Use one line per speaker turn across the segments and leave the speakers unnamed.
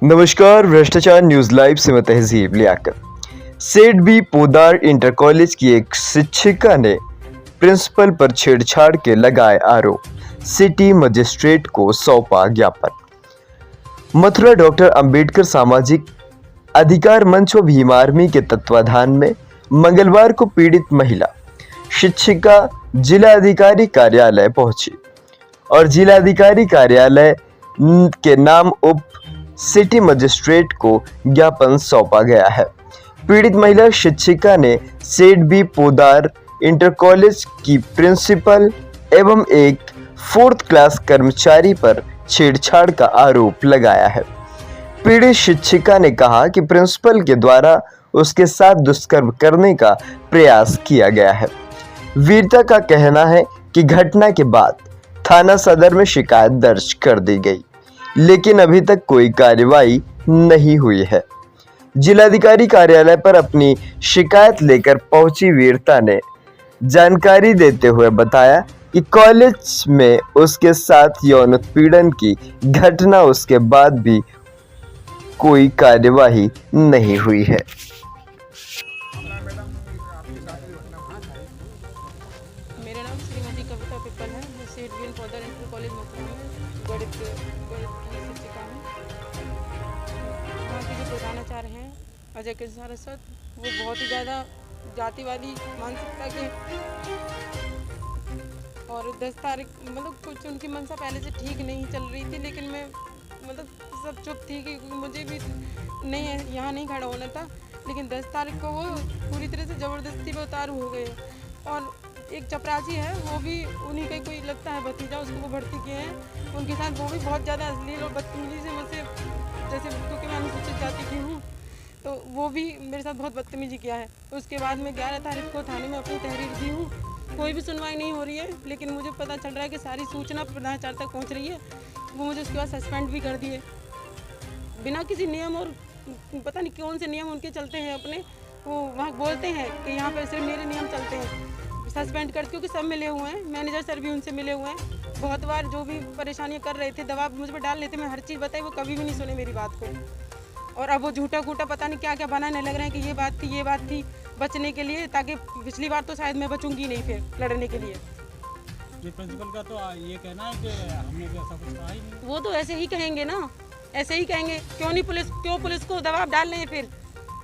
नमस्कार, भ्रष्टाचार news live से मैं तहजीब लियाकत। सेठ बी पोदार इंटर कॉलेज की एक शिक्षिका ने प्रिंसिपल पर छेड़छाड़ के लगाए आरोप, सिटी मजिस्ट्रेट को सौंपा ज्ञापन। मथुरा डॉक्टर अंबेडकर सामाजिक अधिकार मंच व भीम आर्मी के तत्वाधान में मंगलवार को पीड़ित महिला शिक्षिका जिला अधिकारी कार्यालय पहुंची और जिला अधिकारी कार्यालय के नाम उप सिटी मजिस्ट्रेट को ज्ञापन सौंपा गया है। पीड़ित महिला शिक्षिका ने सेठ बी पोदार इंटर कॉलेज की प्रिंसिपल एवं एक 4th क्लास कर्मचारी पर छेड़छाड़ का आरोप लगाया है। पीड़ित शिक्षिका ने कहा कि प्रिंसिपल के द्वारा उसके साथ दुष्कर्म करने का प्रयास किया गया है। वीरता का कहना है कि घटना के बाद थाना सदर में शिकायत दर्ज कर दी गई, लेकिन अभी तक कोई कार्रवाई नहीं हुई है। जिलाधिकारी कार्यालय पर अपनी शिकायत लेकर पहुंची वीरता ने जानकारी देते हुए बताया कि कॉलेज में उसके साथ यौन उत्पीड़न की घटना उसके बाद भी कोई कार्यवाही नहीं हुई है।
मेरा नाम श्रीमती कविता पिपल है। मैं Seth B Podar inter college Mathura में गणित की शिक्षिका हूँ। वहाँ के जो प्रधानाचार्य हैं अजय कृष्ण सारस्वत, वो बहुत ही ज़्यादा जातिवादी मानसिकता के और 10 तारीख मतलब कुछ उनकी मंशा पहले से ठीक नहीं चल रही थी, लेकिन मैं मतलब सब चुप थी कि मुझे भी नहीं यहाँ नहीं खड़ा होना था। लेकिन 10 तारीख को वो पूरी तरह से ज़बरदस्ती पे उतारू हो गए और एक चपरासी है, वो भी उन्हीं का कोई लगता है भतीजा, उसको वो भर्ती किए हैं। उनके साथ वो भी बहुत ज़्यादा अश्लील और बदतमीजी से मुझसे, जैसे क्योंकि मैं अनुसूचित जाति की हूँ, तो वो भी मेरे साथ बहुत बदतमीजी किया है। उसके बाद मैं 11 तारीख को थाने में अपनी तहरीर दी हूँ। कोई भी सुनवाई नहीं हो रही है, लेकिन मुझे पता चल रहा है कि सारी सूचना प्रधानाचार्य तक पहुँच रही है। वो मुझे उसके बाद सस्पेंड भी कर दिए बिना किसी नियम, और पता नहीं कौन से नियम उनके चलते हैं अपने। वो वहाँ बोलते हैं कि यहाँ पर सिर्फ मेरे नियम चलते हैं, सस्पेंड कर, क्योंकि सब मिले हुए हैं, मैनेजर सर भी उनसे मिले हुए हैं। बहुत बार जो भी परेशानियाँ कर रहे थे, दबाव मुझ पर डाल लेते, मैं हर चीज़ बताई, वो कभी भी नहीं सुने मेरी बात को। और अब वो झूठा खूटा पता नहीं क्या क्या बनाने लग रहे हैं कि ये बात थी बचने के लिए, ताकि पिछली बार तो शायद मैं बचूंगी नहीं फिर लड़ने के लिए।
ये प्रिंसिपल का तो ये कहना है कि हमने भी ऐसा कुछ कहा ही नहीं।
वो तो ऐसे ही कहेंगे ना, ऐसे ही कहेंगे। क्यों पुलिस को दबाव डाल रहे हैं फिर?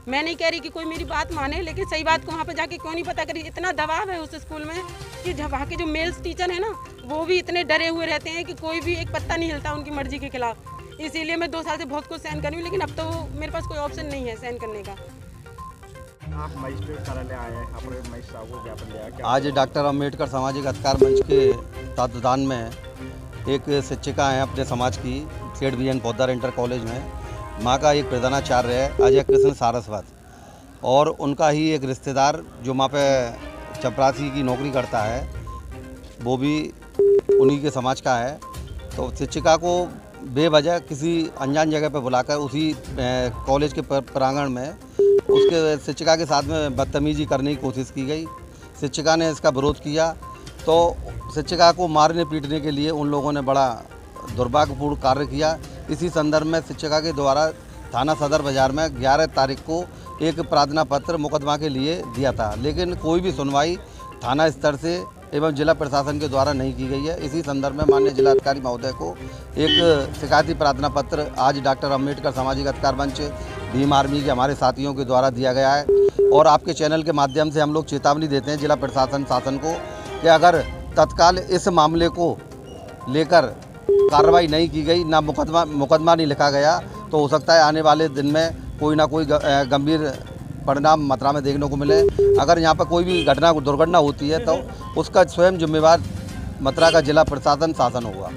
मैं नहीं कह रही कि कोई मेरी बात माने, लेकिन सही बात को वहाँ पे जाके क्यों नहीं पता करी? इतना दबाव है उस स्कूल में कि जब वहाँ के जो मेल्स टीचर है ना, वो भी इतने डरे हुए रहते हैं कि कोई भी एक पत्ता नहीं हिलता उनकी मर्जी के खिलाफ। इसीलिए मैं 2 साल से बहुत कुछ सहन कर रही हूँ, लेकिन अब तो मेरे पास कोई ऑप्शन नहीं है सहन करने का।
आप मजिस्ट्रेट कार्यालय आए हैं, अपने मजिस्ट्रेट साहब को ज्ञापन दिया क्या?
आज डॉक्टर अंबेडकर सामाजिक अधिकार मंच के तत्वाधान में एक शिक्षिका हैं अपने समाज की, सेठ बी पोदार इंटर कॉलेज में। माँ का एक प्रधानाचार्य है अजय कृष्ण सारस्वत, और उनका ही एक रिश्तेदार जो वहाँ पे चपरासी की नौकरी करता है, वो भी उन्हीं के समाज का है। तो शिक्षिका को बेवजह किसी अनजान जगह पर बुलाकर उसी कॉलेज के प्रांगण में उसके शिक्षिका के साथ में बदतमीजी करने की कोशिश की गई। शिक्षिका ने इसका विरोध किया, तो शिक्षिका को मारने पीटने के लिए उन लोगों ने बड़ा दुर्भाग्यपूर्ण कार्य किया। इसी संदर्भ में शिक्षिका के द्वारा थाना सदर बाज़ार में 11 तारीख को एक प्रार्थना पत्र मुकदमा के लिए दिया था, लेकिन कोई भी सुनवाई थाना स्तर से एवं जिला प्रशासन के द्वारा नहीं की गई है। इसी संदर्भ में माननीय जिलाधिकारी महोदय को एक शिकायती प्रार्थना पत्र आज डॉक्टर अंबेडकर सामाजिक अधिकार मंच भीम आर्मी के हमारे साथियों के द्वारा दिया गया है। और आपके चैनल के माध्यम से हम लोग चेतावनी देते हैं जिला प्रशासन शासन को कि अगर तत्काल इस मामले को लेकर कार्रवाई नहीं की गई, ना मुकदमा नहीं लिखा गया, तो हो सकता है आने वाले दिन में कोई ना कोई गंभीर परिणाम मथुरा में देखने को मिले। अगर यहाँ पर कोई भी दुर्घटना होती है तो उसका स्वयं जिम्मेवार मथुरा का जिला प्रशासन शासन होगा।